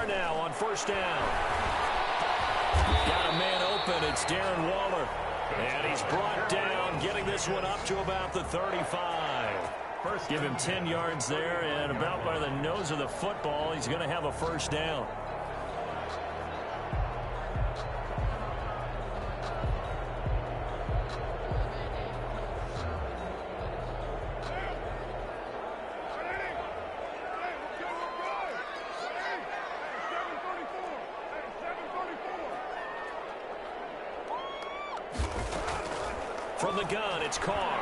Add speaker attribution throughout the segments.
Speaker 1: are now on first down. Got a man open. It's Darren Waller. And he's brought down, getting this one up to about the 35. Give him 10 yards there, and about by the nose of the football, he's going to have a first down. From the gun, it's Carr.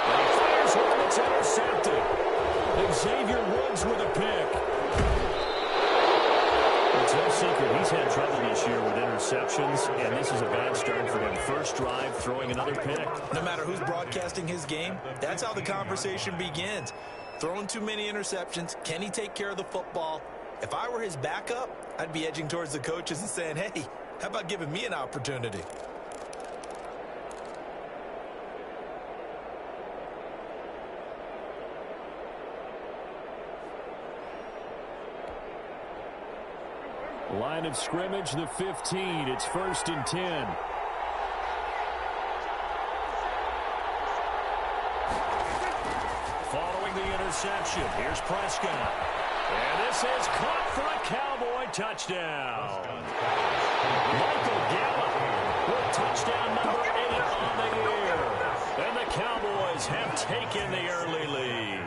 Speaker 1: And he fires one that's intercepted. Xavier Woods with a pick. It's no secret he's had trouble this year with interceptions, and this is a bad start for him. First drive, throwing another pick.
Speaker 2: No matter who's broadcasting his game, that's how the conversation begins. Throwing too many interceptions, can he take care of the football? If I were his backup, I'd be edging towards the coaches and saying, hey, how about giving me an opportunity?
Speaker 1: Line of scrimmage, the 15. It's 1st and 10. Following the interception, here's Prescott. And this is caught for a Cowboy touchdown. Michael Gallup with touchdown number 8 on the year. And the Cowboys have taken the early lead.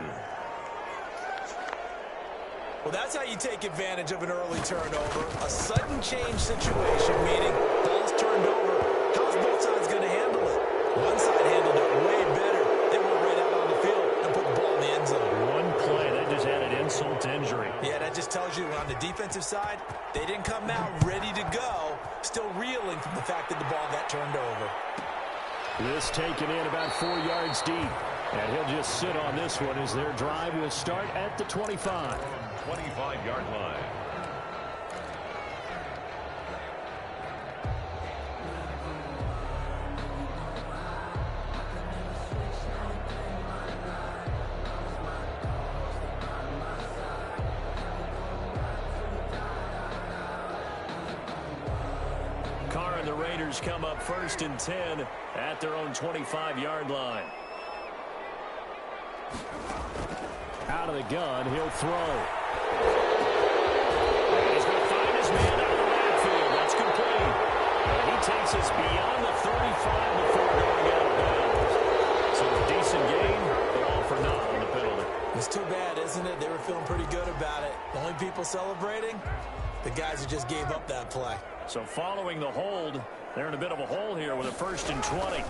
Speaker 2: Well, that's how you take advantage of an early turnover. A sudden change situation, meaning ball's turned over. How's both sides going to handle it? One side handled it way better. They went right out on the field and put the ball in the end zone.
Speaker 1: One play, that just added insult to injury.
Speaker 2: Yeah, that just tells you on the defensive side, they didn't come out ready to go, still reeling from the fact that the ball got turned over.
Speaker 1: This taken in about 4 yards deep. And he'll just sit on this one as their drive will start at the 25.
Speaker 3: 25-yard line.
Speaker 1: Carr and the Raiders come up 1st and 10 at their own 25-yard line. Out of the gun, he'll throw. And he's going to find his man out of the backfield. That's complete. And he takes us beyond the 35 before going out of bounds. So a decent gain, but all for naught on the penalty.
Speaker 2: It's too bad, isn't it? They were feeling pretty good about it. The only people celebrating, the guys who just gave up that play.
Speaker 1: So following the hold, they're in a bit of a hole here with a 1st and 20.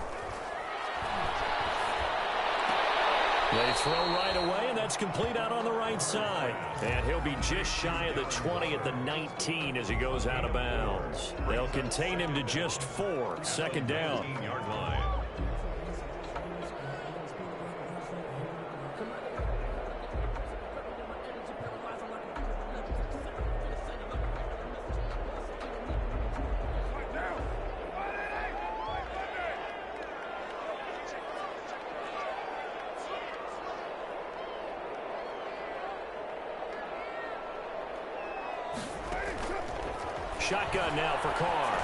Speaker 1: They throw right away, and that's complete out on the right side. And he'll be just shy of the 20 at the 19 as he goes out of bounds. They'll contain him to just 4. 2nd down.
Speaker 3: 15-yard line.
Speaker 1: Shotgun now for Carr.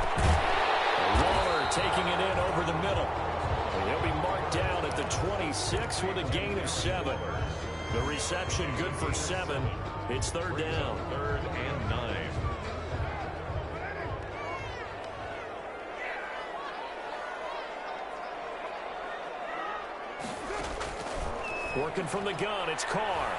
Speaker 1: Waller taking it in over the middle. And he'll be marked down at the 26 with a gain of 7. The reception good for 7. It's 3rd down.
Speaker 3: 3rd and 9.
Speaker 1: Working from the gun, it's Carr.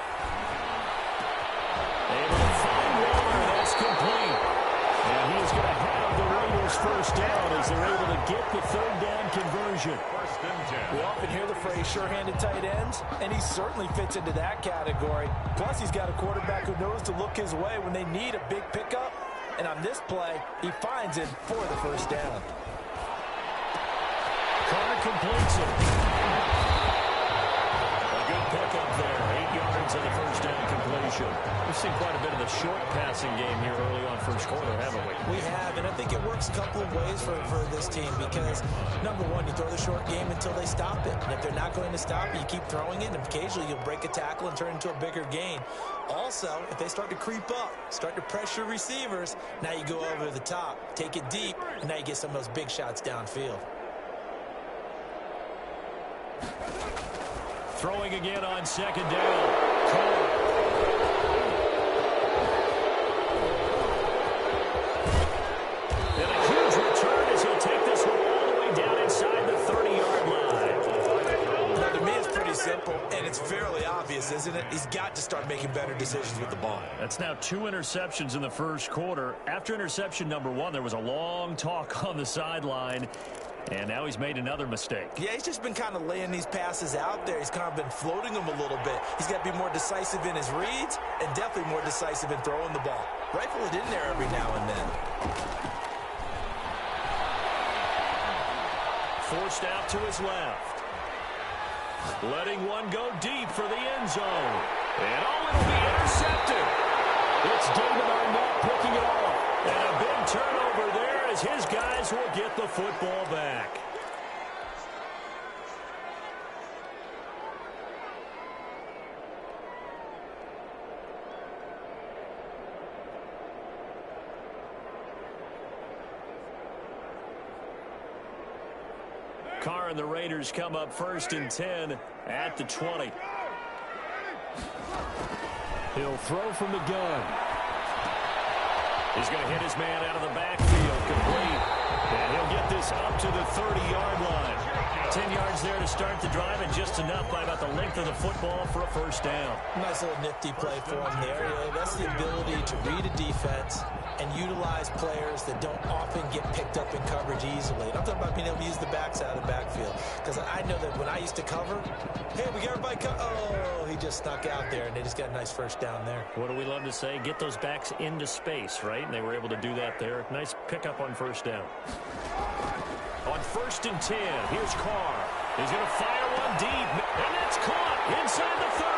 Speaker 1: Able to find Waller, that's complete. And he is going to have the Raiders first down as they're able to get the 3rd down conversion.
Speaker 3: 1st and 10.
Speaker 2: We often hear the phrase sure-handed tight ends, and he certainly fits into that category. Plus, he's got a quarterback who knows to look his way when they need a big pickup. And on this play, he finds it for the 1st down.
Speaker 1: Carr completes it. A good pickup there. 8 yards yards on the first down completion. We've seen quite a bit of the short passing game here early on first quarter, haven't we?
Speaker 2: We have, and I think it works a couple of ways for this team because, number one, you throw the short game until they stop it. And if they're not going to stop it, you keep throwing it, and occasionally you'll break a tackle and turn it into a bigger gain. Also, if they start to creep up, start to pressure receivers, now you go over the top, take it deep, and now you get some of those big shots downfield.
Speaker 1: Throwing again on second down. Cole. And a huge return as he'll take this one all the way down inside the 30-yard line.
Speaker 2: Now, to me, it's pretty simple, and it's fairly obvious, isn't it? He's got to start making better decisions with the ball.
Speaker 1: That's now 2 interceptions in the first quarter. After interception number 1, there was a long talk on the sideline. And now he's made another mistake. Yeah,
Speaker 2: he's just been kind of laying these passes out there. He's kind of been floating them a little bit. He's got to be more decisive in his reads and definitely more decisive in throwing the ball. Rifle it in there every now and then.
Speaker 1: Forced out to his left. Letting one go deep for the end zone. And it'll be intercepted. It's David Arnett picking it off. And a big turnover there as his guys will get the football back. Carr and the Raiders come up 1st and 10 at the 20. He'll throw from the gun. He's going to hit his man out of the backfield, complete. And he'll get this up to the 30-yard line. 10 yards there to start the drive, and just enough by about the length of the football for a first down.
Speaker 2: Nice little nifty play for him there. That's the ability to read a defense and utilize players that don't often get picked up in coverage easily. And I'm talking about being able to use the backs out of the backfield. Because I know that when I used to cover, hey, we got everybody oh, he just snuck out there, and they just got a nice first down there.
Speaker 1: What do we love to say? Get those backs into space, right? And they were able to do that there. Nice pickup on first down. On 1st and 10, here's Carr. He's going to fire one deep, and that's caught inside the 30.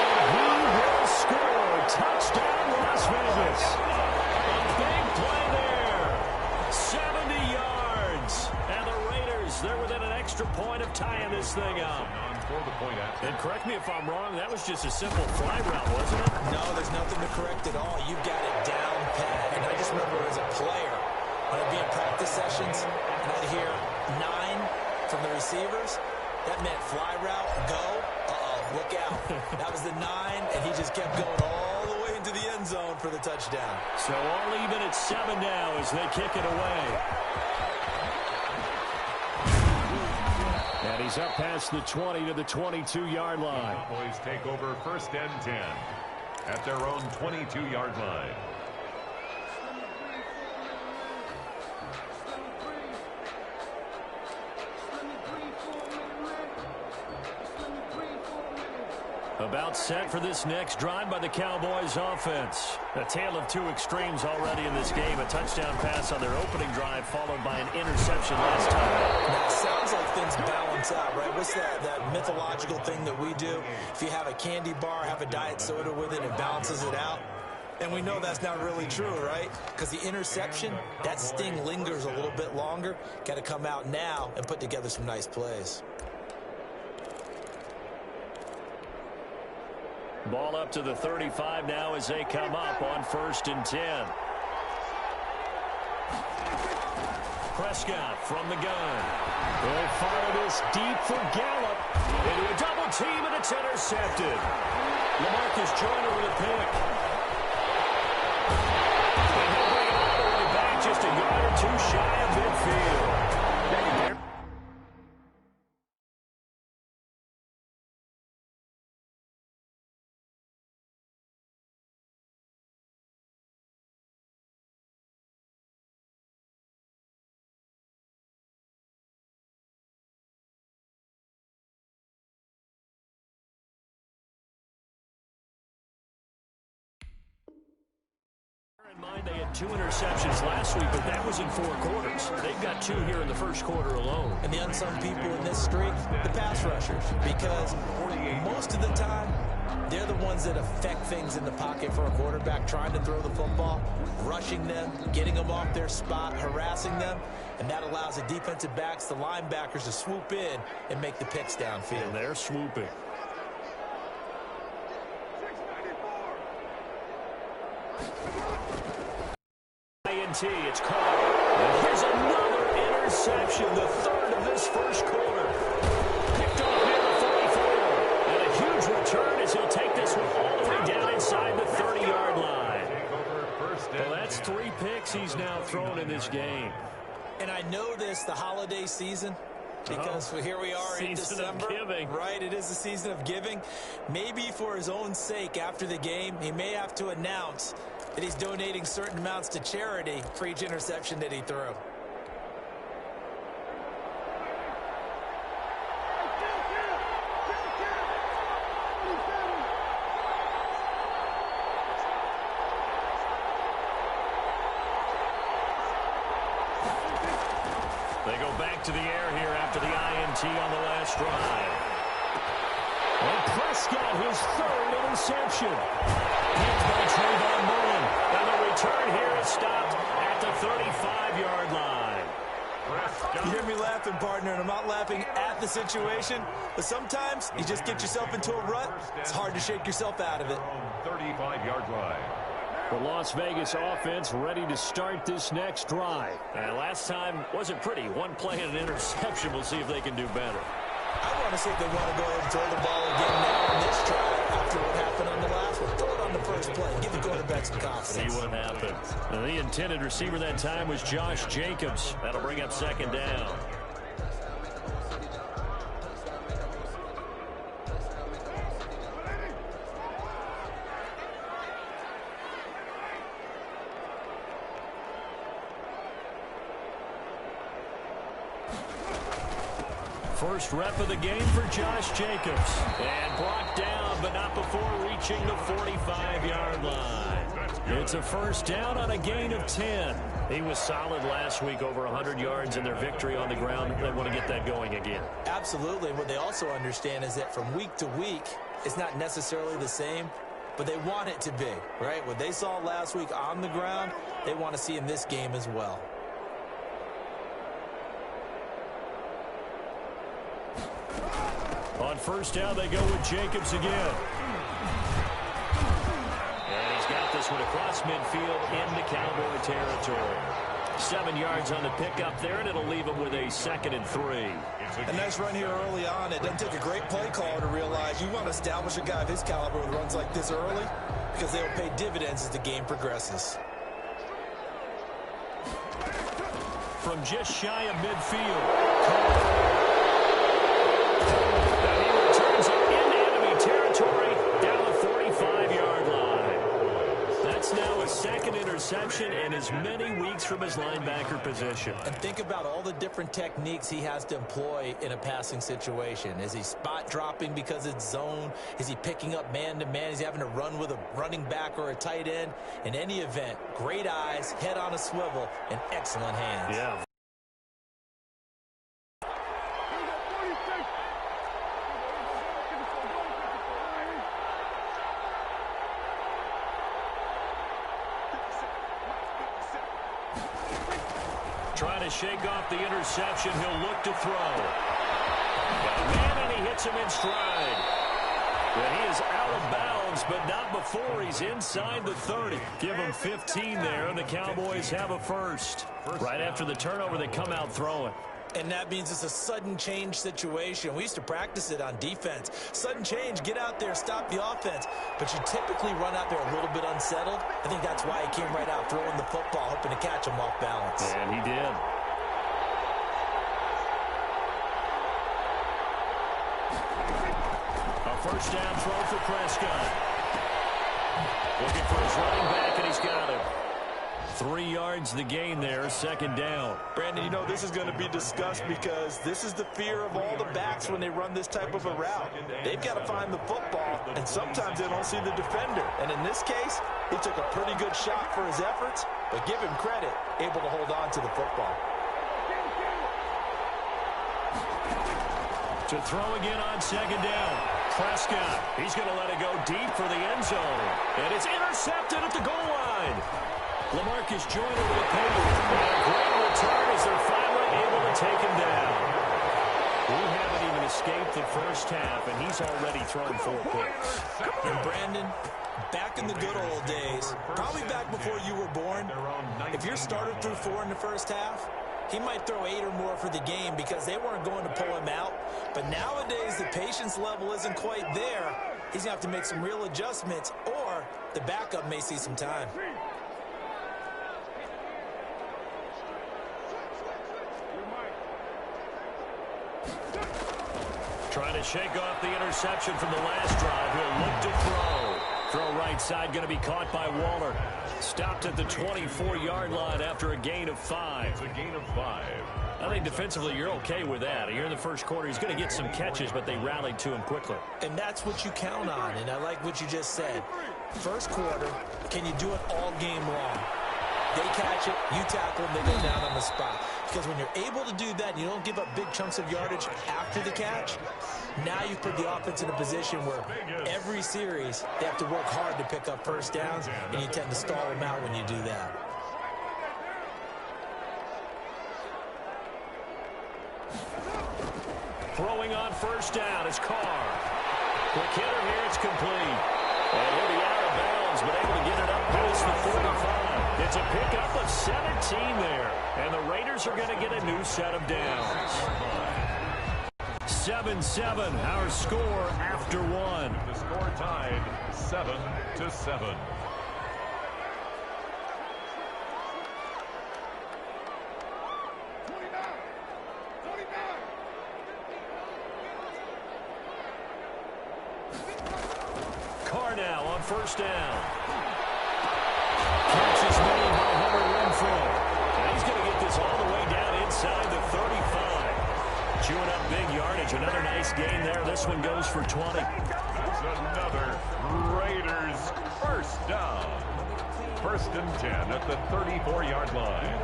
Speaker 1: And he will score. Touchdown, Las Vegas. A big play there. 70 yards. And the Raiders, they're within an extra point of tying this thing up. And correct me if I'm wrong, that was just a simple fly route, wasn't it?
Speaker 2: No, there's nothing to correct at all. You've got it down pat. And I just remember as a player, when I'd be in practice sessions, and I'd hear 9 from the receivers, that meant fly route, go, look out. That was the 9, and he just kept going all the way into the end zone for the touchdown.
Speaker 1: So all even at 7 now as they kick it away. And he's up past the 20 to the 22-yard line.
Speaker 3: The Cowboys take over 1st and 10 at their own 22-yard line.
Speaker 1: About set for this next drive by the Cowboys offense. A tale of 2 extremes already in this game. A touchdown pass on their opening drive followed by an interception last time.
Speaker 2: Now, it sounds like things balance out, right? What's that mythological thing that we do? If you have a candy bar, have a diet soda with it, it balances it out. And we know that's not really true, right? Because the interception, that sting lingers a little bit longer. Got to come out now and put together some nice plays.
Speaker 1: Ball up to the 35 now as they come up on 1st and 10. Prescott from the gun. They'll fire this deep for Gallup. Into a double team, and it's intercepted. LaMarcus Joyner with a pick. And he'll bring it all the way back, just a yard or 2 shy of midfield. They had 2 interceptions last week, but that was in 4 quarters. They've got 2 here in the first quarter alone.
Speaker 2: And the unsung people in this streak, the pass rushers, because most of the time, they're the ones that affect things in the pocket for a quarterback, trying to throw the football, rushing them, getting them off their spot, harassing them, and that allows the defensive backs, the linebackers, to swoop in and make the picks downfield.
Speaker 1: And they're swooping. It's caught. And here's another interception, the 3rd of this first quarter. Picked off near the 44. And a huge return as he'll take this one all the way down inside the 30-yard line. Well, that's 3 picks he's now thrown in this game.
Speaker 2: And I know this, the holiday season, because here we are in December. Right, it is the season of giving. Maybe for his own sake, after the game, he may have to announce that he's donating certain amounts to charity for each interception that he threw.
Speaker 1: They go back to the air here after the INT on the last drive. And Prescott, his 3rd interception. Hit by Trayvon Mullen. And the return here is stopped at the 35-yard line.
Speaker 2: You hear me laughing, partner, and I'm not laughing at the situation, but sometimes you just get yourself into a rut. It's hard to shake yourself out of it.
Speaker 3: 35-yard line.
Speaker 1: The Las Vegas offense ready to start this next drive. Last time wasn't pretty. 1 play and an interception. We'll see if they can do better.
Speaker 2: I want to see if they want to go ahead and throw the ball again now in this drive after what happened on the last one. Throw it on the first play. Give the quarterback some confidence.
Speaker 1: See what happens. Now, the intended receiver that time was Josh Jacobs. That'll bring up 2nd down. First rep of the game for Josh Jacobs. And blocked down, but not before reaching the 45-yard line. It's a first down on a gain of 10. He was solid last week, over 100 yards in their victory on the ground. They want to get that going again.
Speaker 2: Absolutely. What they also understand is that from week to week, it's not necessarily the same, but they want it to be, right? What they saw last week on the ground, they want to see in this game as well.
Speaker 1: On first down, they go with Jacobs again. And he's got this one across midfield into Cowboy territory. 7 yards on the pickup there, and it'll leave him with a 2nd and 3.
Speaker 2: A nice run here early on. It doesn't take a great play caller to realize you want to establish a guy of his caliber with runs like this early, because they'll pay dividends as the game progresses.
Speaker 1: From just shy of midfield, territory down the 45-yard line. That's now a 2nd interception and as many weeks from his linebacker position.
Speaker 2: And think about all the different techniques he has to employ in a passing situation. Is he spot dropping because it's zone? Is he picking up man-to-man? Is he having to run with a running back or a tight end? In any event, great eyes, head on a swivel, and excellent hands.
Speaker 1: Yeah. Trying to shake off the interception. He'll look to throw. Got a man, and he hits him in stride. And he is out of bounds, but not before he's inside the 30. Give him 15 there, and the Cowboys have a first. Right after the turnover, they come out throwing.
Speaker 2: And that means it's a sudden change situation. We used to practice it on defense. Sudden change, get out there, stop the offense. But you typically run out there a little bit unsettled. I think that's why he came right out throwing the football, hoping to catch him off balance.
Speaker 1: And he did. A first down throw for Prescott. Looking for his running back, and he's got him. 3 yards the gain there, second down.
Speaker 2: Brandon, you know this is going to be discussed because this is the fear of all the backs when they run this type of a route. They've got to find the football, and sometimes they don't see the defender. And in this case, he took a pretty good shot for his efforts, but give him credit, able to hold on to the football.
Speaker 1: To throw again on second down. Prescott, he's going to let it go deep for the end zone. And it's intercepted at the goal line. LaMarcus Joyner with a penalty. And a great return as they're finally able to take him down. We haven't even escaped the first half, and he's already thrown 4 picks.
Speaker 2: And Brandon, back in the good old days, probably back before you were born, if your starter threw 4 in the first half, he might throw 8 or more for the game because they weren't going to pull him out. But nowadays, the patience level isn't quite there. He's going to have to make some real adjustments, or the backup may see some time.
Speaker 1: Trying to shake off the interception from the last drive. He'll look to throw. Throw right side, going to be caught by Waller. Stopped at the 24-yard line after a gain of 5.
Speaker 3: It's a gain of 5.
Speaker 1: I think defensively you're okay with that. Here in the first quarter, he's going to get some catches, but they rallied to him quickly.
Speaker 2: And that's what you count on, and I like what you just said. First quarter, can you do it all game long? They catch it, you tackle them, they go down on the spot. Because when you're able to do that, you don't give up big chunks of yardage after the catch. Now you put the offense in a position where every series they have to work hard to pick up first downs, and you tend to stall them out when you do that.
Speaker 1: Throwing on first down is Carr. Quick hitter here, it's complete. And he'll be out of bounds, but able to get it up past the 45. It's a pickup of 17 there. And the Raiders are going to get a new set of downs. 7-7, our score after 1.
Speaker 3: The score tied 7-7.
Speaker 1: Carr now on first down. Catch is made by Hunter Renfrow. And he's going to get this all the way down inside the 35. Chewing up big yardage. Another nice gain there. This one goes for 20.
Speaker 3: That's another Raiders first down. 1st and 10 at the 34-yard line.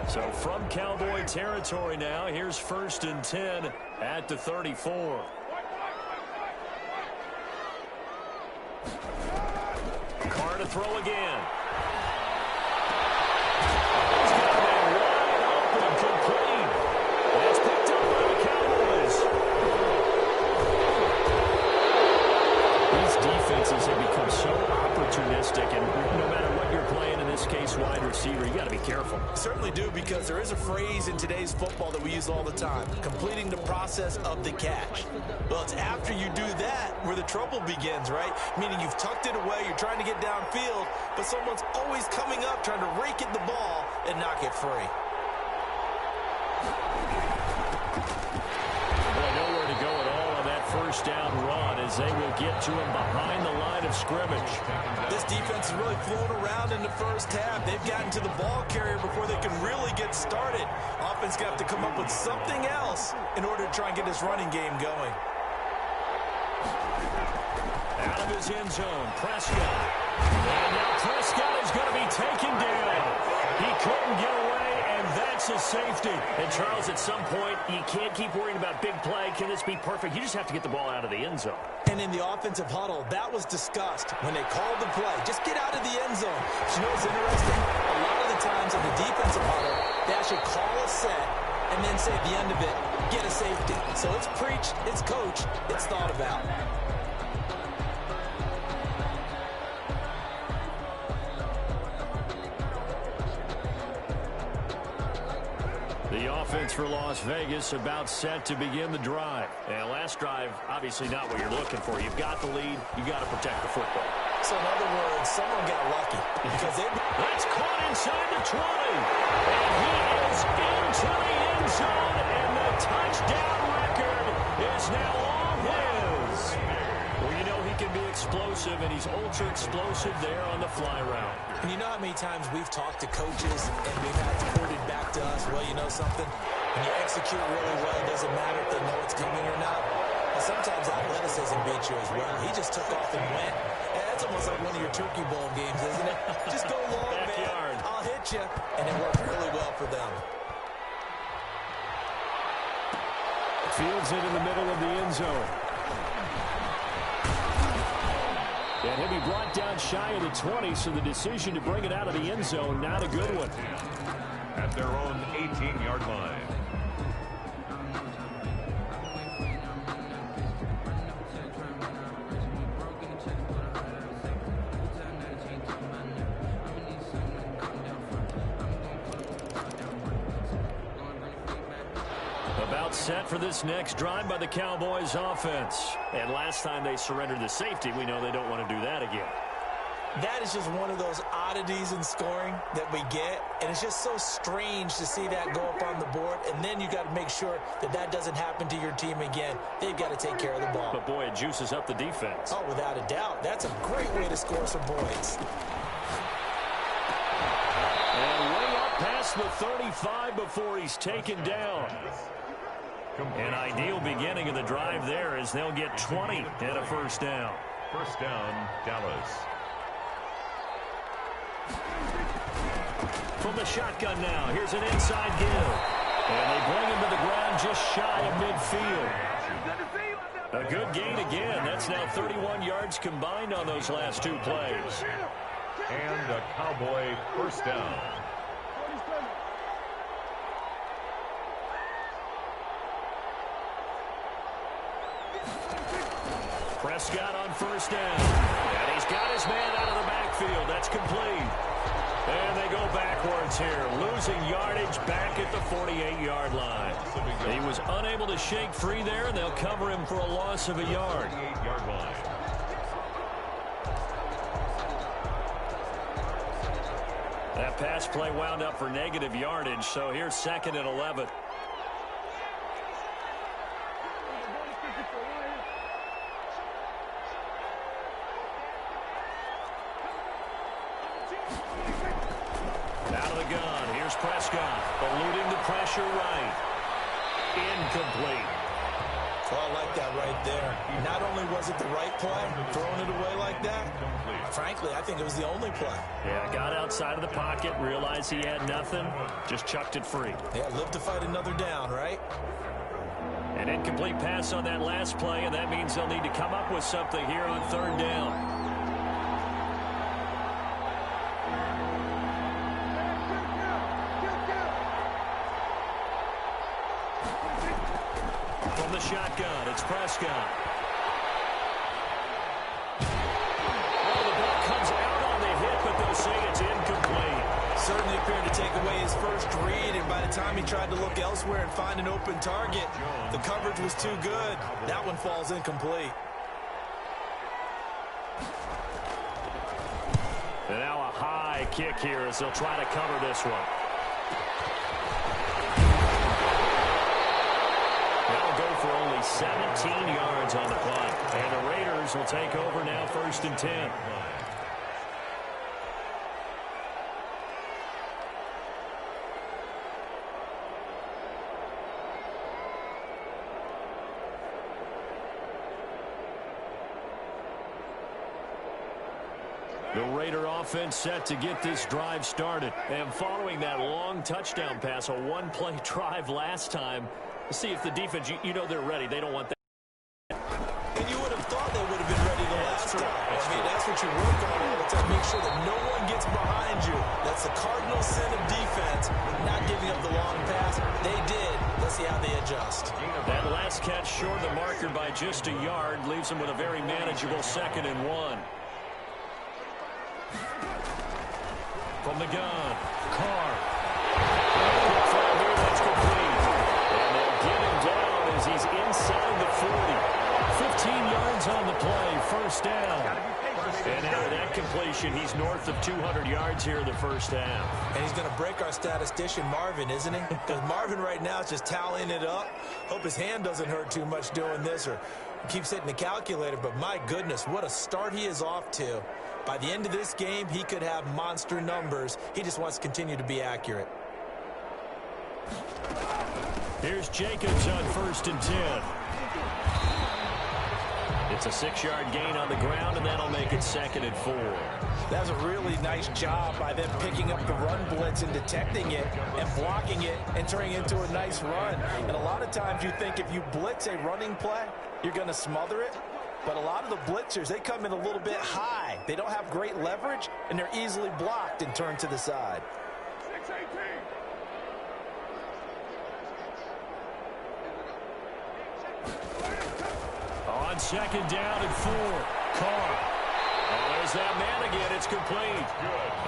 Speaker 1: So from Cowboy territory now, here's 1st and 10 at the 34. Carr to throw again. He's got that wide open, complete. That's picked up by the Cowboys. These defenses have become so opportunistic, and no matter what you're playing, in this case, wide receiver, you got to be careful.
Speaker 2: Certainly do, because there is a phrase in today's football that we use all the time: completing the process of the catch. Well, it's after you do that where the trouble begins, right? Meaning you've tucked it away, you're trying to get downfield, but someone's always coming up trying to rake at the ball and knock it free.
Speaker 1: Well, nowhere to go at all on that first down run as they will get to him behind the line of scrimmage.
Speaker 2: This defense is really flown around in the first half. They've gotten to the ball carrier before they can really get started. Offense got to come up with something else in order to try and get this running game going.
Speaker 1: Out of his end zone, Prescott. And now Prescott is going to be taken down. He couldn't get away, and that's a safety. And, Charles, at some point, you can't keep worrying about big play. Can this be perfect? You just have to get the ball out of the end zone.
Speaker 2: And in the offensive huddle, that was discussed when they called the play. Just get out of the end zone. But you know what's interesting? A lot of the times in the defensive huddle, they actually call a set and then say at the end of it, get a safety. So it's preached, it's coached, it's thought about.
Speaker 1: The offense for Las Vegas about set to begin the drive. And last drive, obviously not what you're looking for. You've got the lead. You've got to protect the football.
Speaker 2: So in other words, someone got lucky. Because
Speaker 1: that's caught inside the 20. And he is into the end zone. And the touchdown record is now all his. Well, you know he can be explosive, and he's ultimately offense are explosive there on the fly route.
Speaker 2: And you know how many times we've talked to coaches and we've had to quote it back to us, well, you know something? When you execute really well, it doesn't matter if they know it's coming or not. And sometimes athleticism beats you as well. He just took off and went. And that's almost like one of your Turkey Bowl games, isn't it? Just go long,
Speaker 1: Backyard.
Speaker 2: man. I'll hit you. And it worked really well for them.
Speaker 1: Fields it in the middle of the end zone. And he'll be brought down shy of the 20, so the decision to bring it out of the end zone, not a good one.
Speaker 3: At their own 18-yard line.
Speaker 1: About set for this next drive by the Cowboys offense. And last time they surrendered the safety, we know they don't want to do that again.
Speaker 2: That is just one of those oddities in scoring that we get, and it's just so strange to see that go up on the board, and then you got to make sure that that doesn't happen to your team again. They've got to take care of the ball.
Speaker 1: But, boy, it juices up the defense.
Speaker 2: Oh, without a doubt. That's a great way to score some points.
Speaker 1: And way up past the 35 before he's taken down. An ideal beginning of the drive there as they'll get 20 and a first down.
Speaker 3: First down, Dallas.
Speaker 1: From the shotgun now, here's an inside give. And they bring him to the ground just shy of midfield. A good gain again. That's now 31 yards combined on those last two plays.
Speaker 3: And a Cowboy first down.
Speaker 1: Prescott on first down. And he's got his man out of the backfield. That's complete. And they go backwards here, losing yardage back at the 48-yard line. He was unable to shake free there, and they'll cover him for a loss of a yard.
Speaker 3: 48-yard line.
Speaker 1: That pass play wound up for negative yardage, so here's 2nd and 11. Out of the gun, here's Prescott, eluding the pressure right. Incomplete.
Speaker 2: Well, I like that right there. Not only was it the right play, throwing it away like that, frankly, I think it was the only play.
Speaker 1: Yeah, got outside of the pocket, realized he had nothing, just chucked it free.
Speaker 2: Yeah, live to fight another down, right?
Speaker 1: An incomplete pass on that last play, and that means they'll need to come up with something here on 3rd down. From the shotgun, it's Prescott. Oh, the ball comes out on the hit, but they'll say it's incomplete.
Speaker 2: Certainly appeared to take away his first read, and by the time he tried to look elsewhere and find an open target, the coverage was too good. That one falls incomplete.
Speaker 1: And now a high kick here as they'll try to cover this one. That'll go for only 17 yards on the punt. And the Raiders will take over now 1st and 10. The Raider offense set to get this drive started. And following that long touchdown pass, a one-play drive last time, see if the defense, you know they're ready. They don't want that.
Speaker 2: And you would have thought they would have been ready the last time. I mean, that's what you work on all the time. Make sure that no one gets behind you. That's the cardinal sin of defense, not giving up the long pass. They did. Let's see how they adjust.
Speaker 1: That last catch short of the marker by just a yard leaves them with a very manageable 2nd and 1. From the gun, Carr. Quick throw here, that's complete. And they'll get him down as he's inside the 40. 15 yards on the play, 1st down. And after that completion, he's north of 200 yards here in the first half.
Speaker 2: And he's going to break our statistician, Marvin, isn't he? Because Marvin right now is just tallying it up. Hope his hand doesn't hurt too much doing this, or Keeps hitting the calculator, but my goodness, what a start he is off to. By the end of this game, he could have monster numbers. He just wants to continue to be accurate.
Speaker 1: Here's Jacobs on 1st and 10. It's a 6-yard gain on the ground, and that'll make it 2nd and 4.
Speaker 2: That was a really nice job by them picking up the run blitz and detecting it and blocking it and turning it into a nice run. And a lot of times you think if you blitz a running play, you're going to smother it. But a lot of the blitzers, they come in a little bit high. They don't have great leverage, and they're easily blocked and turned to the side.
Speaker 3: 6-18.
Speaker 1: On 2nd down and 4. Carr. Oh, there's that man again. It's complete.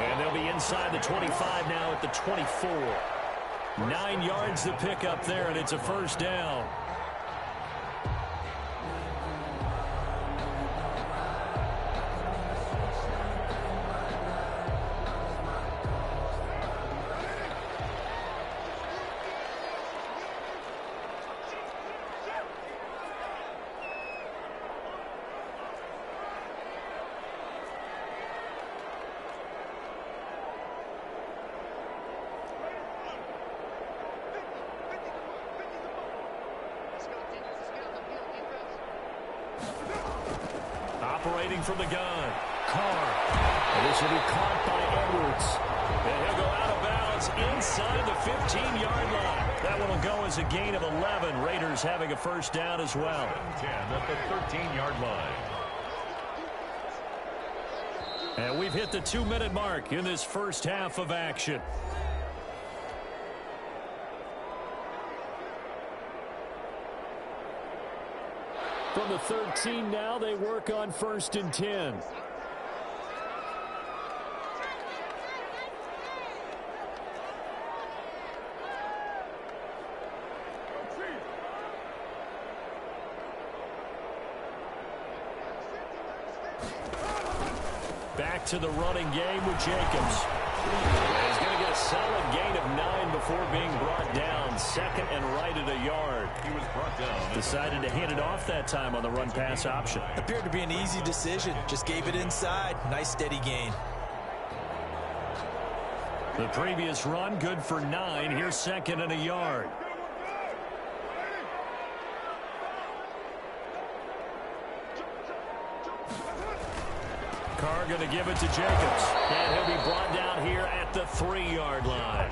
Speaker 1: And they'll be inside the 25 now at the 24. 9 yards to pick up there, and it's a 1st down. Operating from the gun. Carr. And this will be caught by Edwards. And he'll go out of bounds inside the 15-yard line. That one will go as a gain of 11. Raiders having a 1st down as well.
Speaker 3: 10 at the 13-yard line.
Speaker 1: And we've hit the 2-minute mark in this first half of action. From the 13 now, they work on 1st and 10. Back to the running game with Jacobs. He's going to get a solid gain of 9 before being brought down. 2nd and right at a yard.
Speaker 3: He was brought down.
Speaker 1: Decided to hand it off that time on the run-pass option.
Speaker 2: Appeared to be an easy decision. Just gave it inside. Nice steady gain.
Speaker 1: The previous run good for 9. Here's 2nd and a yard. Carr going to give it to Jacobs. And he'll be brought down here at the 3-yard line.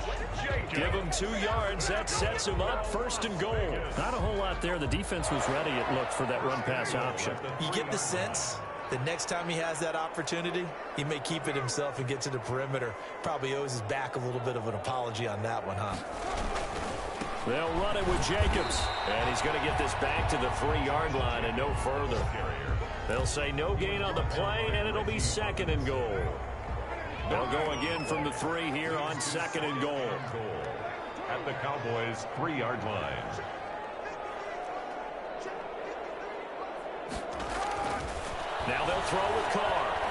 Speaker 1: Give him 2 yards. That sets him up 1st and goal. Not a whole lot there. The defense was ready, it looked, for that run-pass option.
Speaker 2: You get the sense that next time he has that opportunity, he may keep it himself and get to the perimeter. Probably owes his back a little bit of an apology on that one, huh?
Speaker 1: They'll run it with Jacobs. And he's going to get this back to the 3-yard line and no further. They'll say no gain on the play, and it'll be 2nd and goal. They'll go again from the 3 here on 2nd and goal.
Speaker 3: At the Cowboys' 3-yard line.
Speaker 1: Now they'll throw with Carr.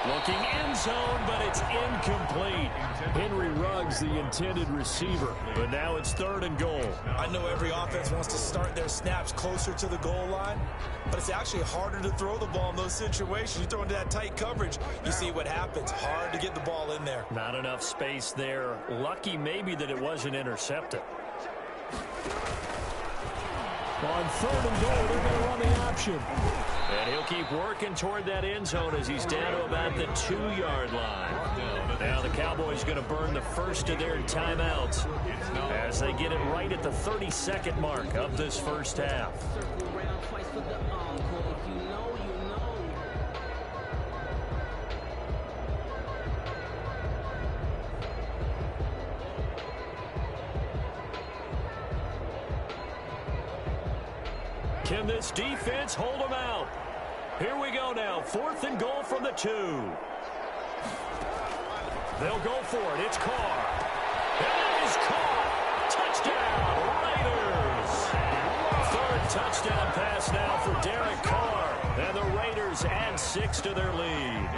Speaker 1: Looking end zone, but it's incomplete. Henry Ruggs, the intended receiver. But now it's 3rd and goal.
Speaker 2: I know every offense wants to start their snaps closer to the goal line, but it's actually harder to throw the ball in those situations. You throw into that tight coverage, you see what happens. Hard to get the ball in there.
Speaker 1: Not enough space there. Lucky maybe that it wasn't intercepted. On 3rd and goal, they're going to run the option. And he'll keep working toward that end zone as he's down to about the 2-yard line. Now the Cowboys going to burn the first of their timeouts as they get it right at the 32nd mark of this first half. Can this defense hold them out? Here we go now. 4th and goal from the 2. They'll go for it. It's Carr. And it is caught. Touchdown, Raiders. 3rd touchdown pass now for Derek Carr. And the Raiders add 6 to their lead.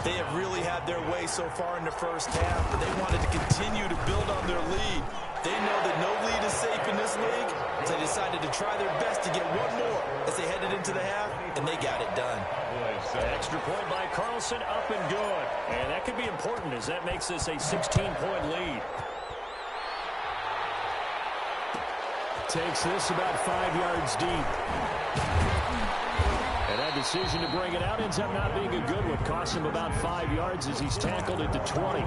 Speaker 2: They have really had their way so far in the first half, but they wanted to continue to build on their lead. They know that no lead is safe in this league, They decided to try their best to get one more as they headed into the half, and they got it done.
Speaker 1: Extra point by Carlson, up and good. And that could be important as that makes this a 16-point lead. Takes this about 5 yards deep. And that decision to bring it out ends up not being a good one. Costs him about 5 yards as he's tackled at the 20.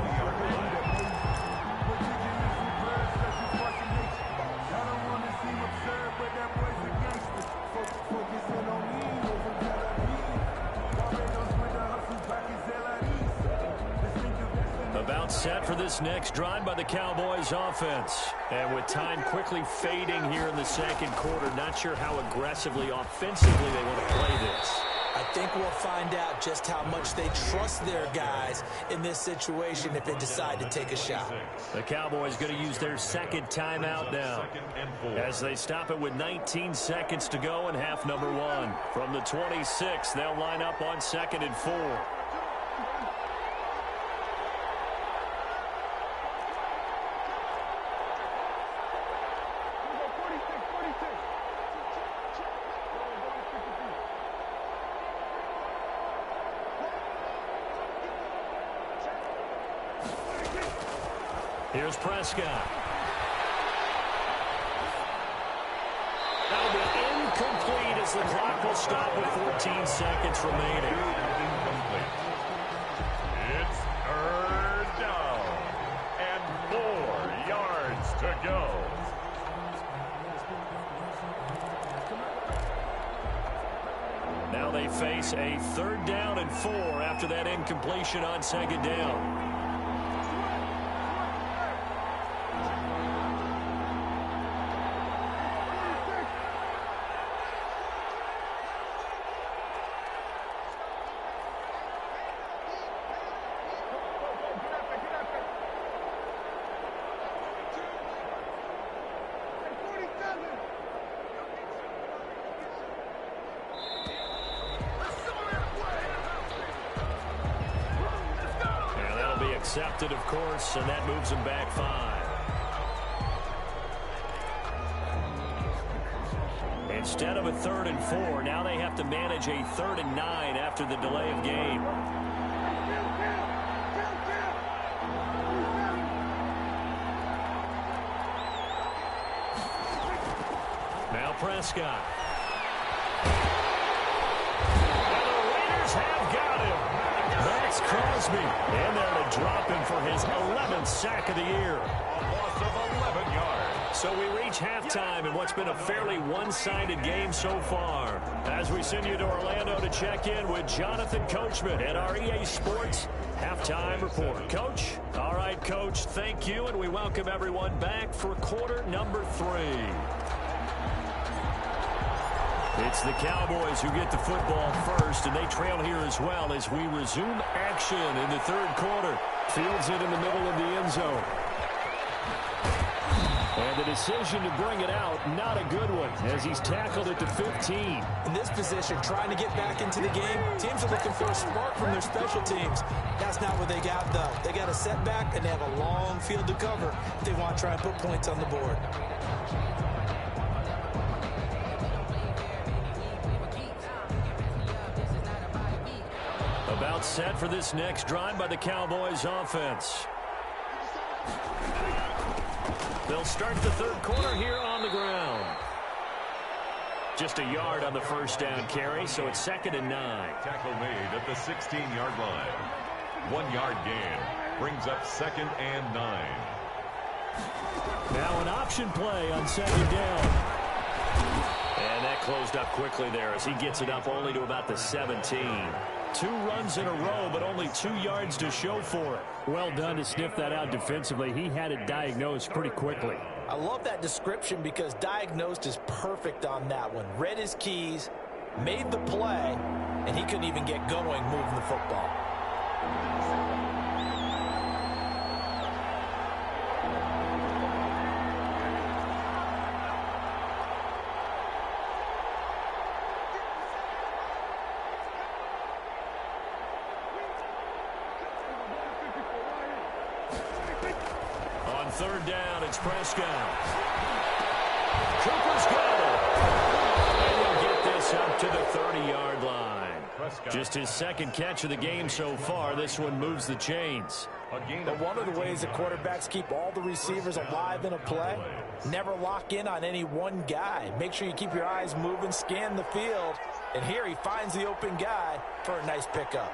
Speaker 1: About set for this next drive by the Cowboys offense. And with time quickly fading here in the second quarter, not sure how aggressively, offensively they want to play this.
Speaker 2: I think we'll find out just how much they trust their guys in this situation if they decide to take a shot.
Speaker 1: The Cowboys going to use their second timeout now as they stop it with 19 seconds to go in half number one. From the 26, they'll line up on 2nd and 4. Here's Prescott. That'll be incomplete as the clock will stop with 14 seconds remaining.
Speaker 3: It's third down and 4 yards to go.
Speaker 1: Now they face a 3rd down and 4 after that incompletion on 2nd down. Accepted, of course, and that moves him back 5. Instead of a 3rd and 4, now they have to manage a 3rd and 9 after the delay of game. Now Prescott. And the Raiders have got him. That's Crosby in there to drop him for his 11th sack of the year.
Speaker 3: A loss of 11 yards.
Speaker 1: So we reach halftime in what's been a fairly one-sided game so far. As we send you to Orlando to check in with Jonathan Coachman at our EA Sports Halftime Report. Coach? All right, Coach, thank you, and we welcome everyone back for quarter number 3. It's the Cowboys who get the football first, and they trail here as well as we resume action in the 3rd quarter. Fields it in the middle of the end zone. And the decision to bring it out, not a good one, as he's tackled at the 15.
Speaker 2: In this position, trying to get back into the game, teams are looking for a spark from their special teams. That's not what they got, though. They got a setback, and they have a long field to cover if they want to try and put points on the board.
Speaker 1: About set for this next drive by the Cowboys offense. They'll start the 3rd quarter here on the ground. Just a yard on the 1st down carry, so it's 2nd and 9.
Speaker 3: Tackle made at the 16-yard line. 1 yard gain brings up 2nd and 9.
Speaker 1: Now an option play on 2nd down. And that closed up quickly there as he gets it up only to about the 17. 2 runs in a row, but only 2 yards to show for it. Well done to sniff that out defensively. He had it diagnosed pretty quickly.
Speaker 2: I love that description because diagnosed is perfect on that one. Read his keys, made the play, and he couldn't even get going moving the football. On 3rd down, it's Prescott.
Speaker 1: Cooper's got it. And he'll get this up to the 30-yard line. Just his second catch of the game so far. This one moves the chains.
Speaker 2: But one of the ways that quarterbacks keep all the receivers alive in a play, never lock in on any one guy. Make sure you keep your eyes moving, scan the field. And here he finds the open guy for a nice pickup.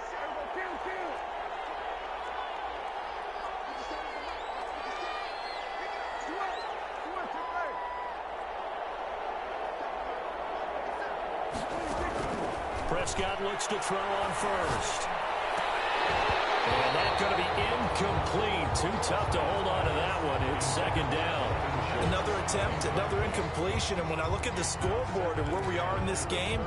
Speaker 1: Prescott looks to throw on first. And that's going to be incomplete. Too tough to hold on to that one. It's second down.
Speaker 2: Another attempt, another incompletion. And when I look at the scoreboard and where we are in this game,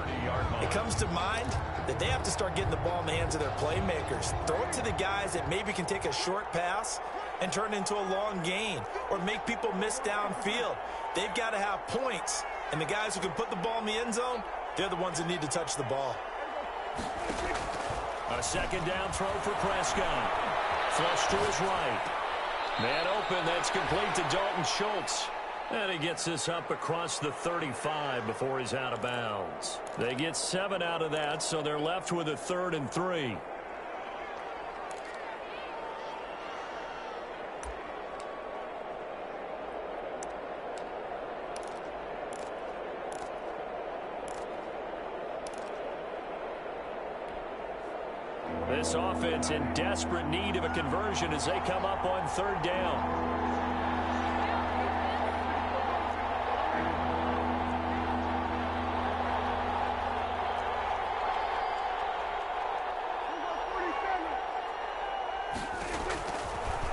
Speaker 2: it comes to mind that they have to start getting the ball in the hands of their playmakers. Throw it to the guys that maybe can take a short pass and turn it into a long gain or make people miss downfield. They've got to have points. And the guys who can put the ball in the end zone, they're the ones that need to touch the ball.
Speaker 1: A second down throw for Prescott. Flush to his right. Man open, that's complete to Dalton Schultz. And he gets this up across the 35 before he's out of bounds. They get 7 out of that, so they're left with a 3rd and 3. This offense in desperate need of a conversion as they come up on 3rd down.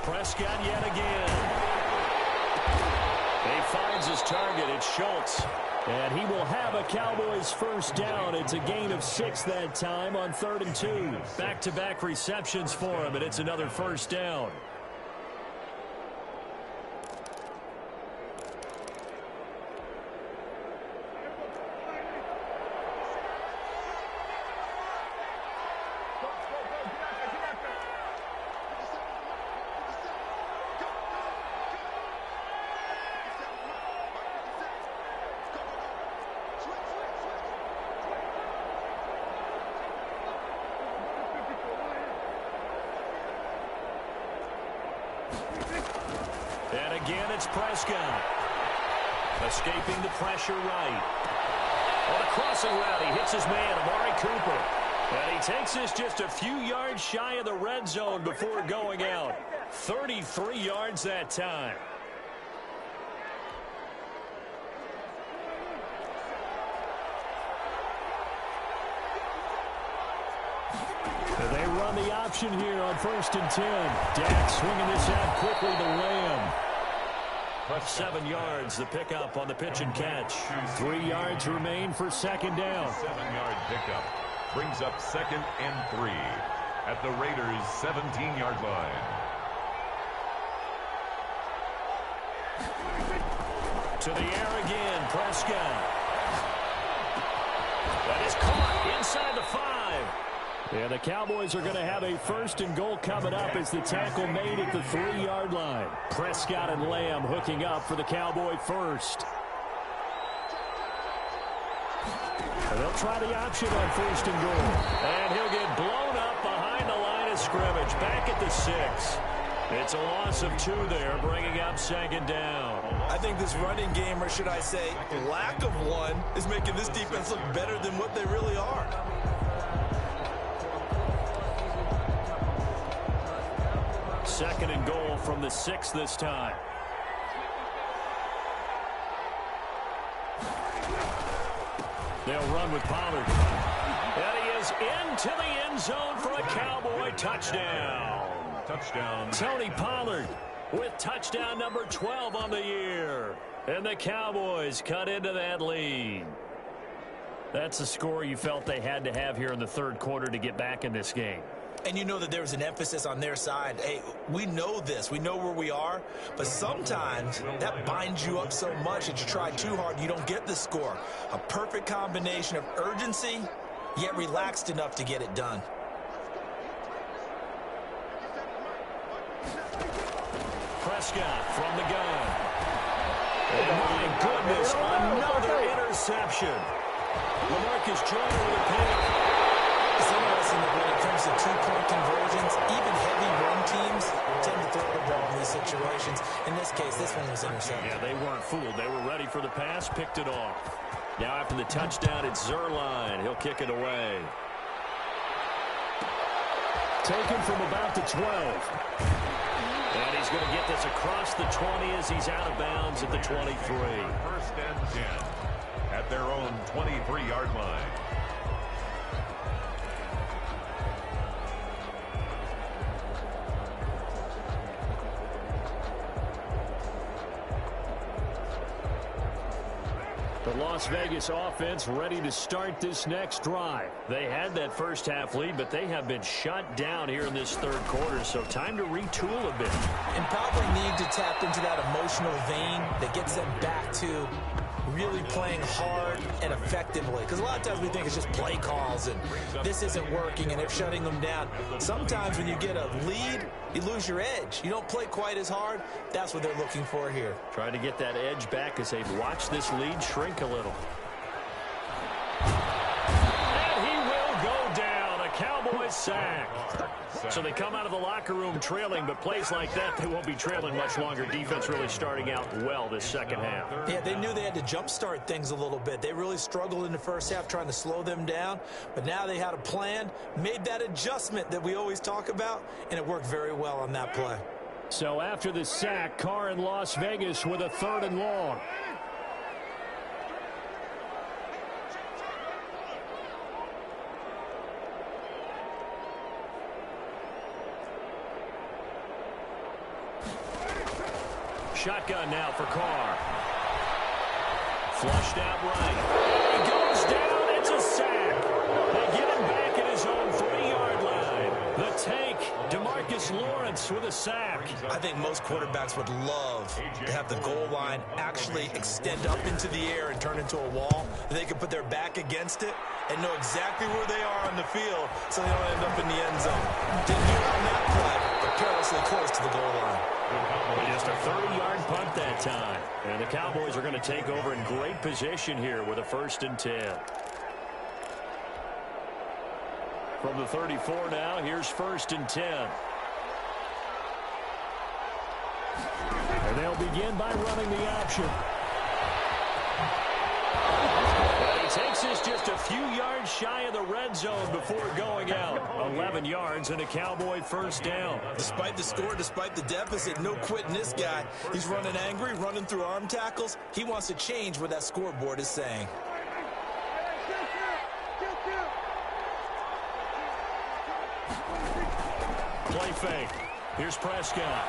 Speaker 1: Prescott yet again. He finds his target. It's Schultz. And he will have a Cowboys first down. It's a gain of 6 that time on 3rd and 2. Back-to-back receptions for him, and it's another first down. And again, it's Prescott. Escaping the pressure right. On a crossing route, he hits his man, Amari Cooper. And he takes this just a few yards shy of the red zone before going out. 33 yards that time. They run the option here on 1st and 10. Dak swinging this out quickly to Lamb. 7 yards, the pickup on the pitch and catch. 3 yards remain for second down.
Speaker 3: 7-yard pickup brings up 2nd and 3 at the Raiders' 17-yard line.
Speaker 1: To the air again, Prescott. That is caught inside the 5. Yeah, the Cowboys are going to have a 1st and goal coming up as the tackle made at the 3-yard line. Prescott and Lamb hooking up for the Cowboy first. And they'll try the option on 1st and goal. And he'll get blown up behind the line of scrimmage. Back at the 6. It's a loss of 2 there, bringing up 2nd down.
Speaker 2: I think this running game, or should I say lack of one, is making this defense look better than what they really are.
Speaker 1: Second and goal from the 6 this time. They'll run with Pollard. And he is into the end zone for a Cowboy touchdown.
Speaker 3: Touchdown.
Speaker 1: Tony Pollard with touchdown number 12 on the year. And the Cowboys cut into that lead. That's a score you felt they had to have here in the 3rd quarter to get back in this game.
Speaker 2: And you know that there was an emphasis on their side. Hey, we know this. We know where we are. But sometimes that binds you up so much that you try too hard, you don't get the score. A perfect combination of urgency, yet relaxed enough to get it done. Prescott from the gun. Oh, my goodness.
Speaker 1: goodness, another interception. LaMarcus Joyner with a pick.
Speaker 2: It's interesting that when it comes to two-point conversions, even heavy run teams tend to throw the ball in these situations. In this case, this one was intercepted.
Speaker 1: Yeah, they weren't fooled. They were ready for the pass, picked it off. Now after the touchdown, it's Zerline. He'll kick it away. Taken from about the 12. And he's going to get this across the 20 as he's out of bounds at the 23.
Speaker 3: First and 10 at their own 23-yard line.
Speaker 1: The Las Vegas offense ready to start this next drive. They had that first half lead, but they have been shut down here in this third quarter, so time to retool a bit.
Speaker 2: And probably need to tap into that emotional vein that gets them back to really playing hard and effectively. Because a lot of times we think it's just play calls and this isn't working and they're shutting them down. Sometimes when you get a lead, you lose your edge. You don't play quite as hard. That's what they're looking for here.
Speaker 1: Trying to get that edge back as they've watched this lead shrink a little. And he will go down. A Cowboys sack. So they come out of the locker room trailing, but plays like that, they won't be trailing much longer. Defense really starting out well this second half.
Speaker 2: Yeah, they knew they had to jumpstart things a little bit. They really struggled in the first half trying to slow them down, but now they had a plan, made that adjustment that we always talk about, and it worked very well on that play.
Speaker 1: So after the sack, Carr in Las Vegas with a 3rd and long. Shotgun now for Carr. Flushed out right. He goes down. It's a sack. They get him back at his own 3-yard line. The tank, DeMarcus Lawrence with a sack.
Speaker 2: I think most quarterbacks would love to have the goal line actually extend up into the air and turn into a wall. They can put their back against it and know exactly where they are on the field so they don't end up in the end zone. Didn't do it on that play, but perilously close to the goal line.
Speaker 1: Just a 30-yard punt that time. And the Cowboys are going to take over in great position here with a 1st and 10. From the 34 now, here's 1st and 10. And they'll begin by running the option. He takes this just a few yards shy of the red zone before going out. 11 yards and a Cowboy 1st down.
Speaker 2: Despite the score, despite the deficit, no quitting this guy. He's running angry, running through arm tackles. He wants to change what that scoreboard is saying.
Speaker 1: Play fake. Here's Prescott.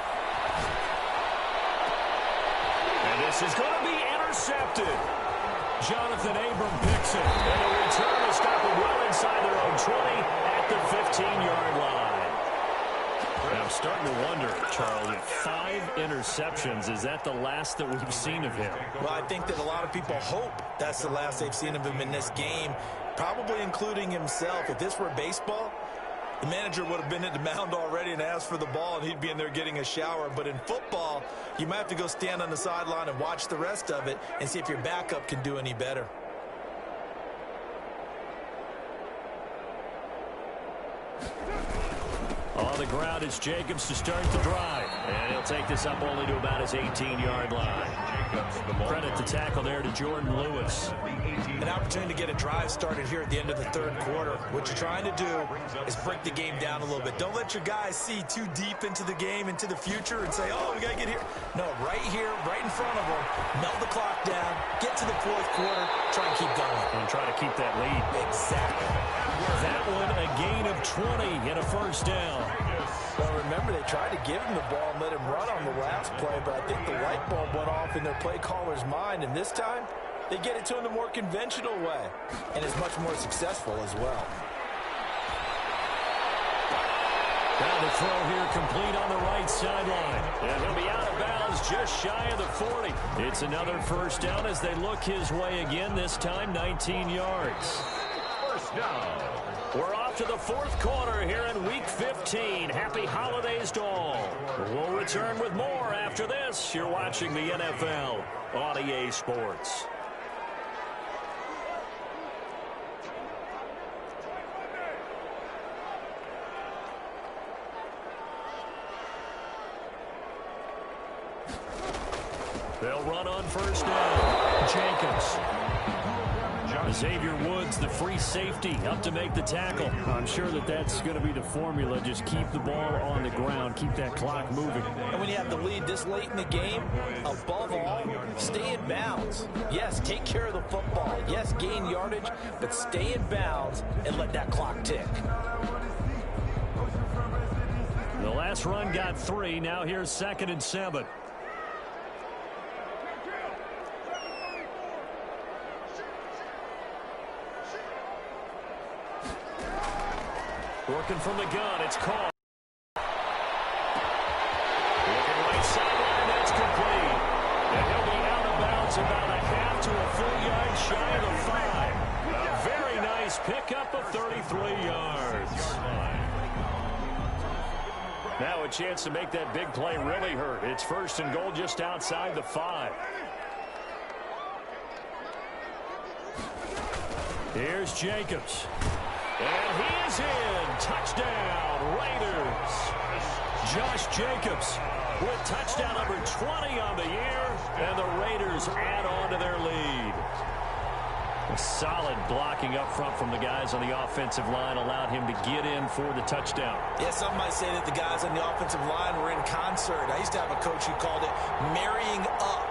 Speaker 1: And this is going to be intercepted. Jonathan Abram picks it. And the return is stopped well inside their own 20 at the 15-yard line. And I'm starting to wonder, Charlie, 5 interceptions. Is that the last that we've seen of him?
Speaker 2: Well, I think that a lot of people hope that's the last they've seen of him in this game, probably including himself. If this were baseball, the manager would have been at the mound already and asked for the ball, and he'd be in there getting a shower. But in football, you might have to go stand on the sideline and watch the rest of it and see if your backup can do any better.
Speaker 1: On the ground is Jacobs to start the drive. And he'll take this up only to about his 18-yard line. Credit the tackle there to Jordan Lewis.
Speaker 2: An opportunity to get a drive started here at the end of the third quarter. What you're trying to do is break the game down a little bit. Don't let your guys see too deep into the game, into the future, and say, oh, we got to get here. No, right here, right in front of them, melt the clock down, get to the fourth quarter, try and keep going.
Speaker 1: And try to keep that lead.
Speaker 2: Exactly.
Speaker 1: That one, a gain of 20 and a 1st down.
Speaker 2: Well, remember, they tried to give him the ball and let him run on the last play, but I think the light bulb went off in their play caller's mind, and this time, they get it to him the more conventional way, and is much more successful as well.
Speaker 1: Now the throw here complete on the right sideline. And he'll be out of bounds just shy of the 40. It's another 1st down as they look his way again, this time 19 yards.
Speaker 3: 1st down.
Speaker 1: We're off to the fourth quarter here in Week 15. Happy holidays to all. We'll return with more after this. You're watching the NFL on EA Sports. They'll run on first down. Jacobs. Xavier Woods, the free safety, up to make the tackle.
Speaker 4: I'm sure that's going to be the formula. Just keep the ball on the ground. Keep that clock moving.
Speaker 2: And when you have the lead this late in the game, above all, stay in bounds. Yes, take care of the football. Yes, gain yardage, but stay in bounds and let that clock tick.
Speaker 1: The last run got 3. Now here's 2nd and 7. Working from the gun, it's caught. Looking right sideline, that's complete. And he'll be out of bounds about a half to a full yard shy of the 5. A very nice pickup of 33 yards. Now a chance to make that big play really hurt. It's 1st and goal just outside the 5. Here's Jacobs. And he is in. Touchdown, Raiders. Josh Jacobs with touchdown number 20 on the year, and the Raiders add on to their lead. A solid blocking up front from the guys on the offensive line allowed him to get in for the touchdown.
Speaker 2: Yeah, some might say that the guys on the offensive line were in concert. I used to have a coach who called it marrying up,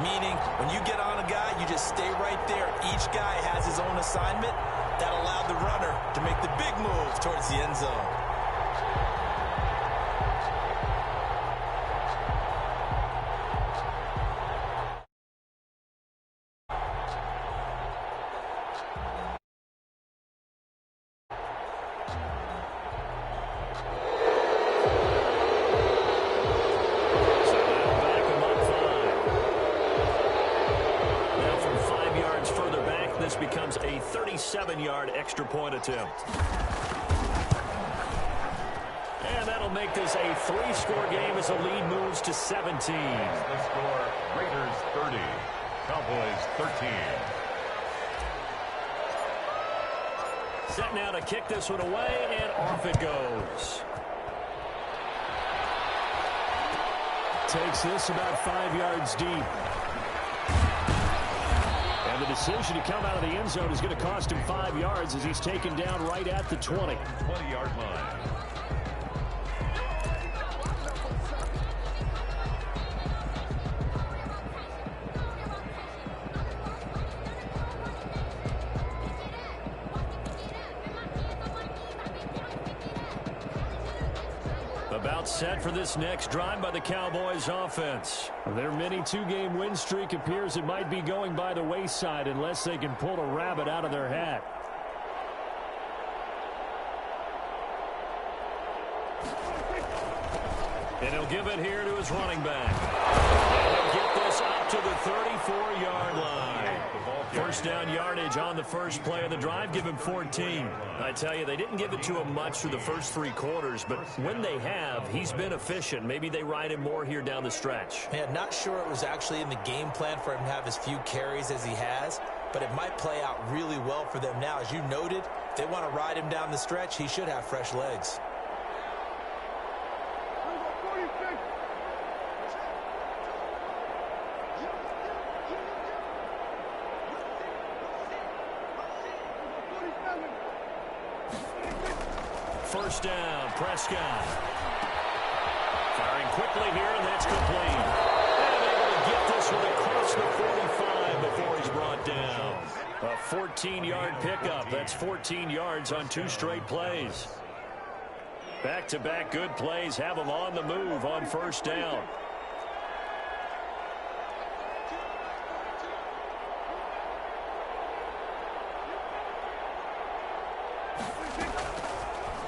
Speaker 2: meaning when you get on a guy, you just stay right there. Each guy has his own assignment. That allowed the runner to make the big move towards the end zone.
Speaker 1: This becomes a 37-yard extra point attempt. And that'll make this a 3-score game as the lead moves to 17.
Speaker 3: The score, Raiders 30, Cowboys 13.
Speaker 1: Set now to kick this one away, and off it goes.
Speaker 4: Takes this about 5 yards deep. And the decision to come out of the end zone is going to cost him 5 yards as he's taken down right at the 20.
Speaker 3: 20-yard line.
Speaker 1: About set for this next drive by the Cowboys offense.
Speaker 4: Their mini 2-game win streak appears it might be going by the wayside unless they can pull a rabbit out of their hat.
Speaker 1: And he'll give it here to his running back. And he'll get this up to the 34-yard line. First down yardage on the first play of the drive. Give him 14. I tell you, they didn't give it to him much through the first 3 quarters, but when they have, he's been efficient. Maybe they ride him more here down the stretch.
Speaker 2: Man, not sure it was actually in the game plan for him to have as few carries as he has, but it might play out really well for them now. As you noted, if they want to ride him down the stretch, he should have fresh legs.
Speaker 1: First down, Prescott. Firing quickly here, and that's complete. And able to get this one across the 45 before he's brought down. A 14-yard pickup. That's 14 yards on 2 straight plays. Back-to-back good plays have him on the move on first down.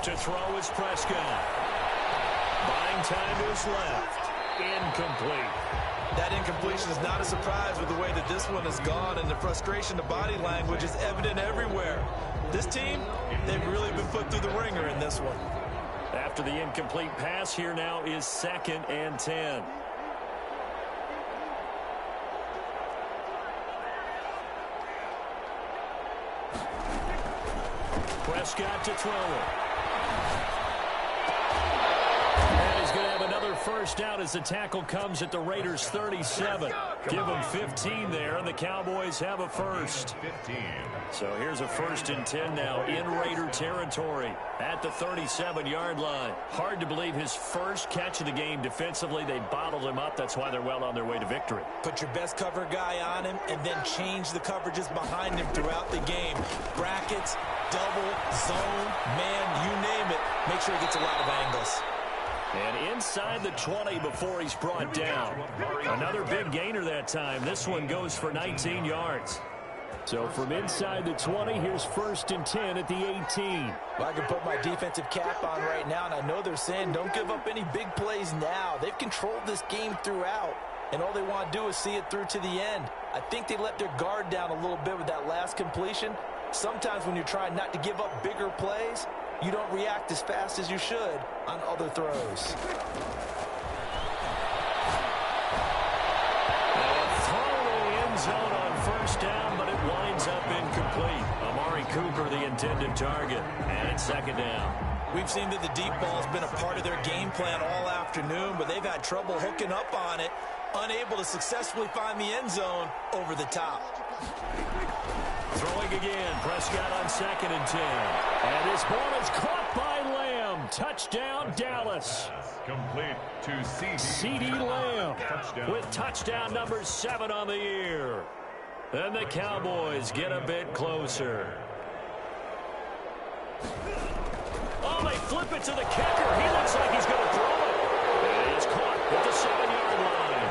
Speaker 1: To throw is Prescott. Buying time to his left. Incomplete.
Speaker 2: That incompletion is not a surprise with the way that this one has gone, and the frustration, the body language is evident everywhere. This team, they've really been put through the ringer in this one.
Speaker 4: After the incomplete pass, here now is 2nd and 10. Prescott to throw it. And he's going to have another first down as the tackle comes at the Raiders' 37. Give them 15 there, and the Cowboys have a first.
Speaker 3: 15.
Speaker 4: So here's a 1st and 10 now in Raider territory at the 37-yard line. Hard to believe his first catch of the game defensively. They bottled him up. That's why they're well on their way to victory.
Speaker 2: Put your best cover guy on him and then change the coverages behind him throughout the game. Brackets, double, zone, man, you name it. Make sure he gets a lot of angles.
Speaker 4: And inside the 20 before he's brought down. Another big gainer that time. This one goes for 19 yards. So from inside the 20, here's 1st and 10 at the 18.
Speaker 2: Well, I can put my defensive cap on right now, and I know they're saying don't give up any big plays now. They've controlled this game throughout, and all they want to do is see it through to the end. I think they let their guard down a little bit with that last completion. Sometimes when you're trying not to give up bigger plays, you don't react as fast as you should on other throws.
Speaker 4: Zone on 1st down, but it winds up incomplete. Amari Cooper, the intended target, and it's 2nd down.
Speaker 2: We've seen that the deep ball has been a part of their game plan all afternoon, but they've had trouble hooking up on it, unable to successfully find the end zone over the top.
Speaker 4: Throwing again, Prescott on 2nd and 10. And this ball is caught by Lamb. Touchdown, Dallas.
Speaker 3: Complete to
Speaker 4: CeeDee Lamb with touchdown number 7 on the year. And the Cowboys get a bit closer. Oh, they flip it to the kicker. He looks like he's going to throw it. And it's caught at the 7-yard line.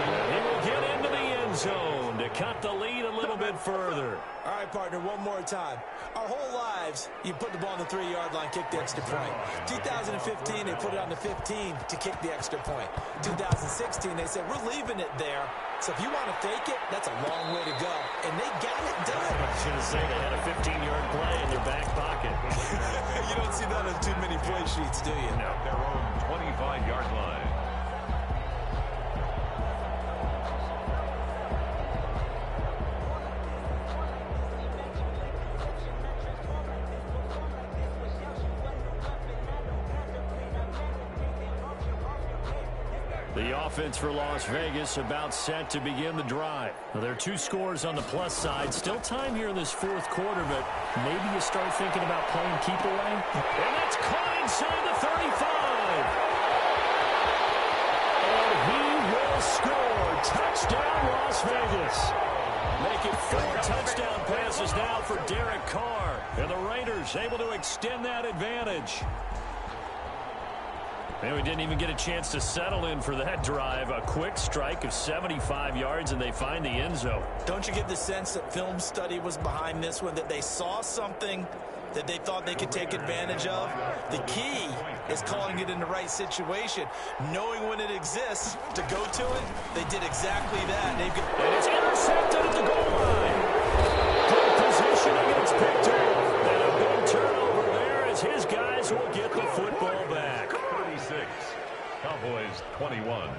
Speaker 4: And he will get into the end zone to cut the lead a little bit further.
Speaker 2: All right, partner, one more time. Our whole lives, you put the ball on the 3-yard line, kick the extra point. 2015, they put it on the 15 to kick the extra point. 2016, they said, we're leaving it there. So if you want to fake it, that's a long way to go. And they got it done.
Speaker 4: I was going to say they had a 15-yard play in their back pocket.
Speaker 2: You don't see that on too many play sheets, do you?
Speaker 3: at their own 25-yard line.
Speaker 4: The offense for Las Vegas about set to begin the drive. Well, there are 2 scores on the plus side. Still time here in this 4th quarter, but maybe you start thinking about playing keep away. And that's caught inside the 35. And he will score. Touchdown, Las Vegas. Make it 4 touchdown passes now for Derek Carr. And the Raiders able to extend that advantage. And we didn't even get a chance to settle in for that drive. A quick strike of 75 yards, and they find the end zone.
Speaker 2: Don't you get the sense that film study was behind this one, that they saw something that they thought they could take advantage of? The key is calling it in the right situation. Knowing when it exists to go to it, they did exactly that.
Speaker 4: And it's intercepted at the goal line. Good positioning, and it's picked up. And a big turnover there as his guys will get the football back.
Speaker 3: 36, Cowboys 21.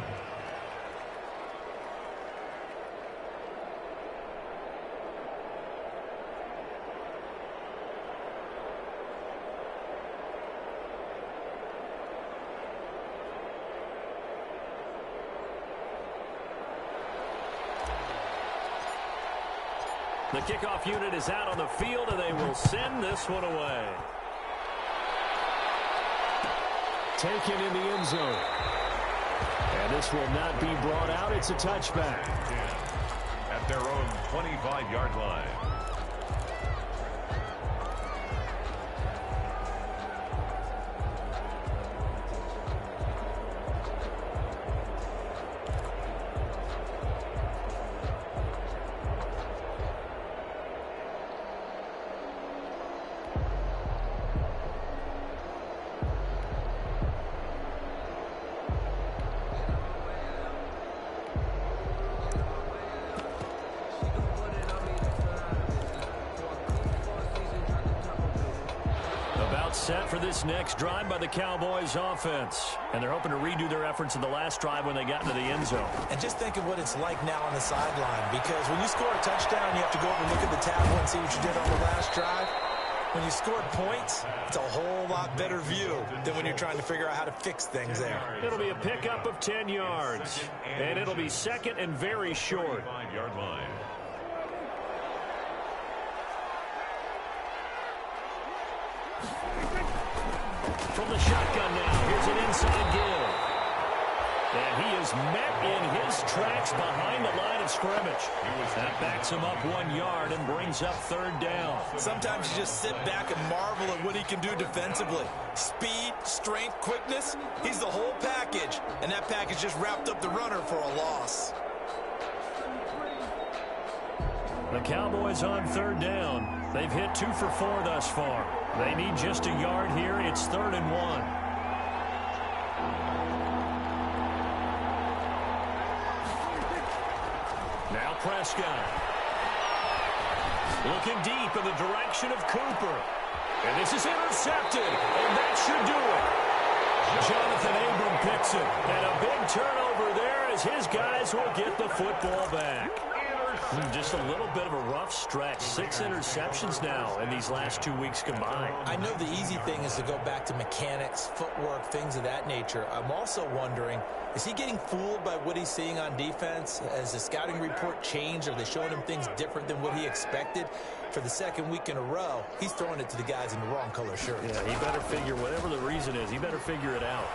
Speaker 4: The kickoff unit is out on the field, and they will send this one away. Taken in the end zone. And this will not be brought out. It's a touchback.
Speaker 3: At their own 25-yard line.
Speaker 4: set for this next drive by the Cowboys offense. And they're hoping to redo their efforts in the last drive when they got into the end zone.
Speaker 2: And just think of what it's like now on the sideline, because when you score a touchdown, you have to go over and look at the tablet and see what you did on the last drive. When you scored points, it's a whole lot better view than when you're trying to figure out how to fix things there.
Speaker 4: It'll be a pickup of 10 yards, and it'll be second and very short.
Speaker 3: 5-yard line.
Speaker 4: From the shotgun now, here's an inside give. And he is met in his tracks behind the line of scrimmage. That backs him up 1 yard and brings up third down.
Speaker 2: Sometimes you just sit back and marvel at what he can do defensively. Speed, strength, quickness, he's the whole package. And that package just wrapped up the runner for a loss.
Speaker 4: The Cowboys on third down. They've hit 2 for 4 thus far. They need just a yard here. It's 3rd and 1. Now Prescott. Looking deep in the direction of Cooper. And this is intercepted. And that should do it. Jonathan Abram picks it. And a big turnover there as his guys will get the football back. Just a little bit of a rough stretch. 6 interceptions now in these last 2 weeks combined.
Speaker 2: I know the easy thing is to go back to mechanics, footwork, things of that nature. I'm also wondering, is he getting fooled by what he's seeing on defense? Has the scouting report changed? Are they showing him things different than what he expected? For the second week in a row, he's throwing it to the guys in the wrong color shirt.
Speaker 4: Yeah, he better figure, whatever the reason is, he better figure it out.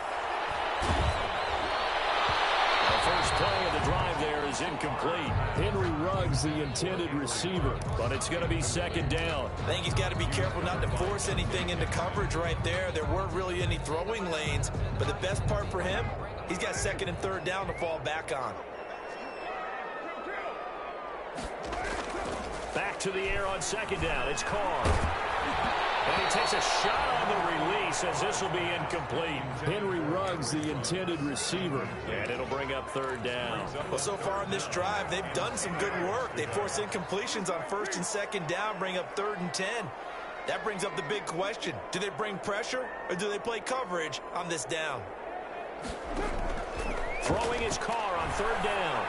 Speaker 4: First play of the drive there is incomplete. Henry Ruggs, the intended receiver, but it's going to be second down.
Speaker 2: I think he's got to be careful not to force anything into coverage right there. There weren't really any throwing lanes, but the best part for him, he's got second and third down to fall back on.
Speaker 4: Back to the air on second down. It's Carr. And he takes a shot on the release as this will be incomplete. Henry Ruggs, the intended receiver. And it'll bring up third down.
Speaker 2: Well, so far in this drive, they've done some good work. They force incompletions on first and second down, bring up 3rd and 10. That brings up the big question. Do they bring pressure or do they play coverage on this down?
Speaker 4: Throwing his Carr on third down.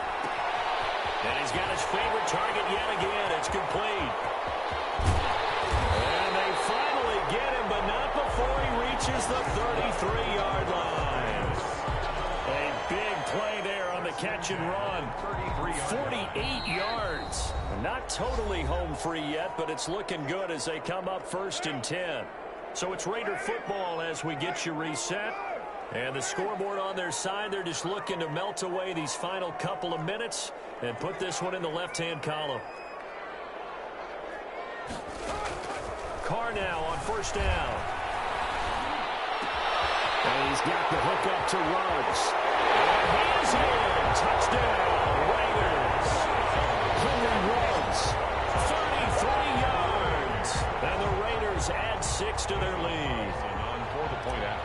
Speaker 4: And he's got his favorite target yet again. It's complete. And they finally get him, but not before he reaches the 33-yard line. A big play there on the catch and run. 48 yards. Not totally home free yet, but it's looking good as they come up 1st and 10. So it's Raider football as we get you reset. And the scoreboard on their side, they're just looking to melt away these final couple of minutes and put this one in the left-hand column. Carr now on first down. And he's got the hook up to Ruggs. And he is in. Touchdown, Raiders. Henry Ruggs, 33 yards. And the Raiders add 6 to their lead.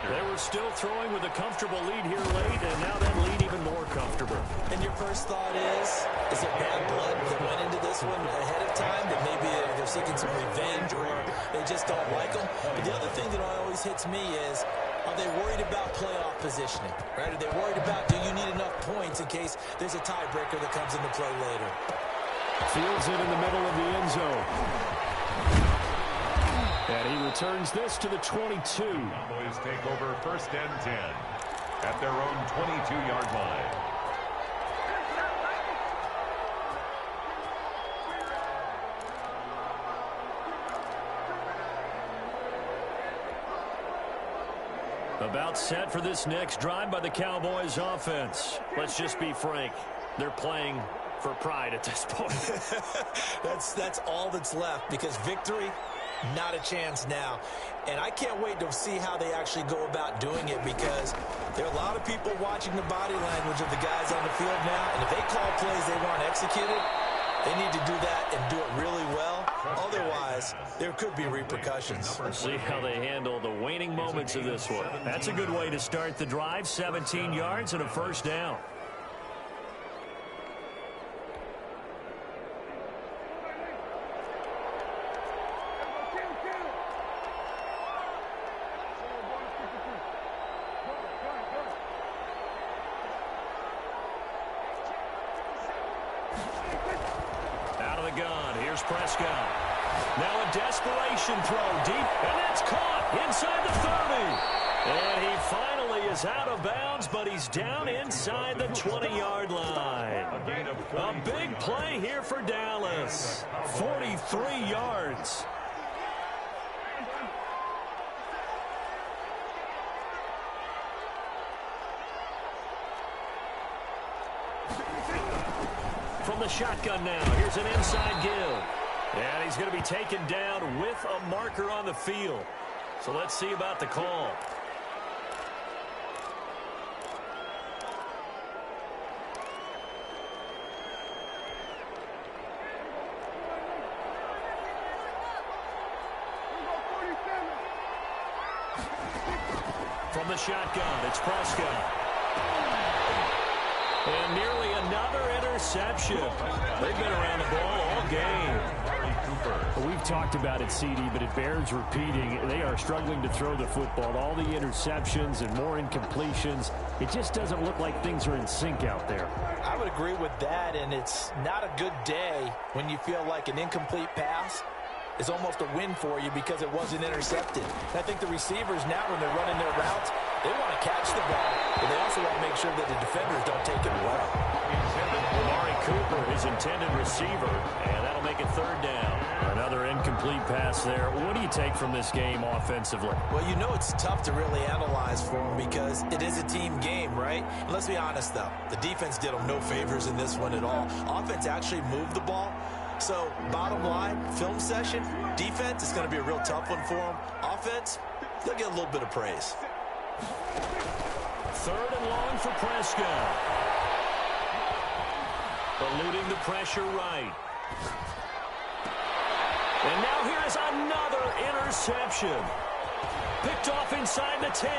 Speaker 4: They were still throwing with a comfortable lead here late, and now that lead even more comfortable.
Speaker 2: And your first thought is it bad blood that went into this one ahead of time, that maybe they're seeking some revenge or they just don't like them? But the other thing that always hits me is, are they worried about playoff positioning? Right? Are they worried about, do you need enough points in case there's a tiebreaker that comes into play later?
Speaker 4: Fields it in the middle of the end zone. And he returns this to the 22.
Speaker 3: Cowboys take over 1st and 10 at their own 22-yard line.
Speaker 4: About set for this next drive by the Cowboys offense. Let's just be frank. They're playing for pride at this point.
Speaker 2: That's all that's left, because victory, not a chance now. And I can't wait to see how they actually go about doing it, because there are a lot of people watching the body language of the guys on the field now, and if they call plays they want executed, they need to do that and do it really well. Otherwise, there could be repercussions.
Speaker 4: We'll see how they handle the waning moments of this one. That's a good way to start the drive. 17 yards and a first down.
Speaker 1: gun. Here's Prescott. Now a desperation throw deep, and that's caught inside the 30. And he finally is out of bounds, but he's down inside the 20-yard line. A big play here for Dallas. 43 yards. From the shotgun now, here's an inside give. And he's going to be taken down with a marker on the field. So let's see about the call. From the shotgun, it's Prescott. And nearly another interception. They've been around the ball all game.
Speaker 4: We've talked about it, CD, but it bears repeating. They are struggling to throw the football. All the interceptions and more incompletions. It just doesn't look like things are in sync out there.
Speaker 2: I would agree with that, and it's not a good day when you feel like an incomplete pass is almost a win for you because it wasn't intercepted. And I think the receivers now, when they're running their routes, they want to catch the ball, but they also want to make sure that the defenders don't take it away.
Speaker 1: Amari Cooper, his intended receiver, and that'll make it third down.
Speaker 4: Another incomplete pass there. What do you take from this game offensively?
Speaker 2: Well, you know it's tough to really analyze for them because it is a team game, right? And let's be honest, though. The defense did them no favors in this one at all. Offense actually moved the ball. So, bottom line, film session, defense is going to be a real tough one for them. Offense, they'll get a little bit of praise.
Speaker 1: Third and long for Prescott. Eluding the pressure right. And now here is another interception. Picked off inside the 10.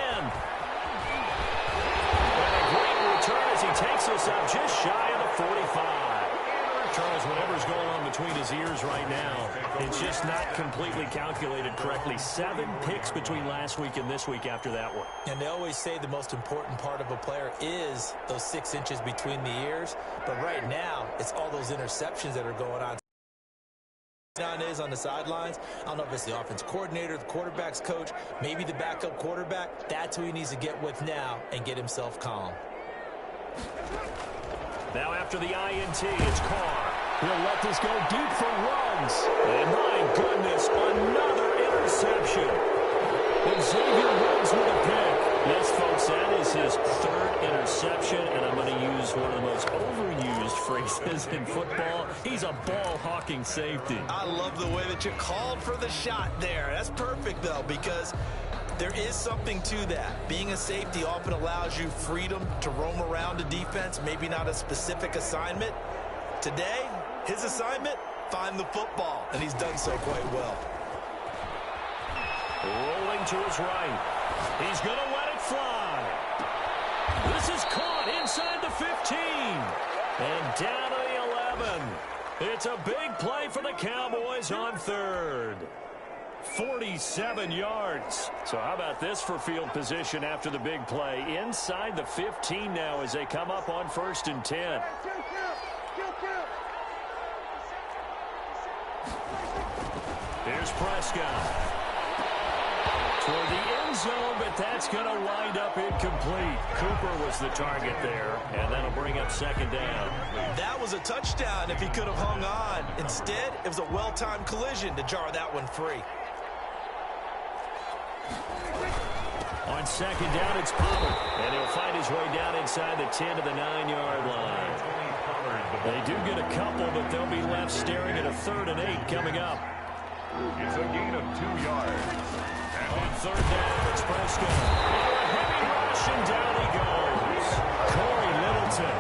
Speaker 1: And a great return as he takes us up just shy of the 45. Charles, whatever's going on between his ears right now, it's just not completely calculated correctly. 7 picks between last week and this week after that one.
Speaker 2: And they always say the most important part of a player is those 6 inches between the ears. But right now, it's all those interceptions that are going on. Is on the sidelines. I don't know if it's the offense coordinator, the quarterback's coach, maybe the backup quarterback. That's who he needs to get with now and get himself calm.
Speaker 1: Now after the INT, it's Carr. He'll let this go deep for runs. And my goodness, another interception. And Xavier runs with a pick. Yes, folks, that is his 3rd interception, and I'm going to use one of the most overused phrases in football. He's a ball-hawking safety.
Speaker 2: I love the way that you called for the shot there. That's perfect, though, because there is something to that. Being a safety often allows you freedom to roam around a defense, maybe not a specific assignment. Today, his assignment, find the football, and he's done so quite well.
Speaker 1: Rolling to his right. He's going to let it fly. This is caught inside the 15. And down to the 11. It's a big play for the Cowboys on 3rd. 47 yards. So how about this for field position after the big play? Inside the 15 now as they come up on 1st and 10. Here's Prescott. Toward the end zone, but that's going to wind up incomplete. Cooper was the target there, and that'll bring up 2nd down.
Speaker 2: That was a touchdown if he could have hung on. Instead, it was a well-timed collision to jar that one free.
Speaker 1: On 2nd down, it's Pollard, and he'll find his way down inside the 10 to the 9-yard line. They do get a couple, but they'll be left staring at a 3rd and 8 coming up.
Speaker 3: It's a gain of 2 yards.
Speaker 1: On 3rd down, it's Prescott. A heavy rush, and down he goes. Corey Littleton.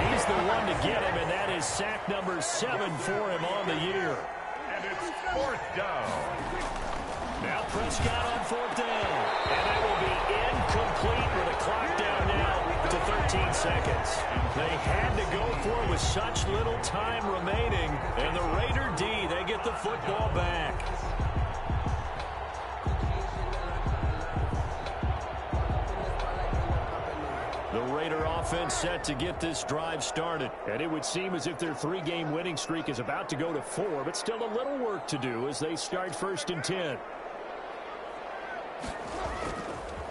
Speaker 1: He's the one to get him, and that is sack number 7 for him on the year.
Speaker 3: And it's 4th down.
Speaker 1: Now Prescott on 4th down. And that will be incomplete with a clock down now to 13 seconds. They had to go for it with such little time remaining. And the Raider D, they get the football back. The Raider
Speaker 4: offense set to get this drive started.
Speaker 1: And it would seem as if their 3-game winning streak is about to go to 4, but still a little work to do as they start 1st and 10.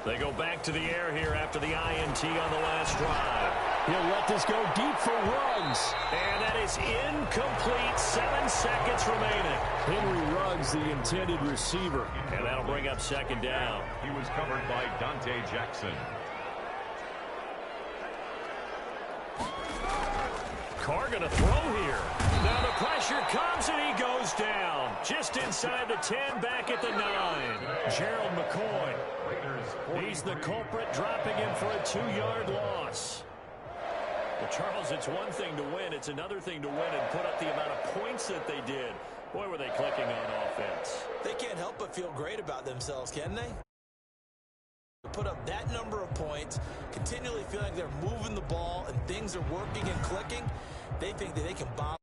Speaker 1: They go back to the air here after the INT on the last drive. He'll let this go deep for Ruggs. And that is incomplete. 7 seconds remaining. Henry Ruggs, the intended receiver. And that'll bring up 2nd down.
Speaker 3: He was covered by Dante Jackson.
Speaker 1: Carr going to throw here. Now the pressure comes and he goes down. Just inside the 10, back at the 9. Gerald McCoy. He's the culprit, dropping him for a 2-yard loss. Well, Charles, it's one thing to win. It's another thing to win and put up the amount of points that they did. Boy, were they clicking on offense.
Speaker 2: They can't help but feel great about themselves, can they? To put up that number of points, continually feeling like they're moving the ball and things are working and clicking, they think that they can bomb.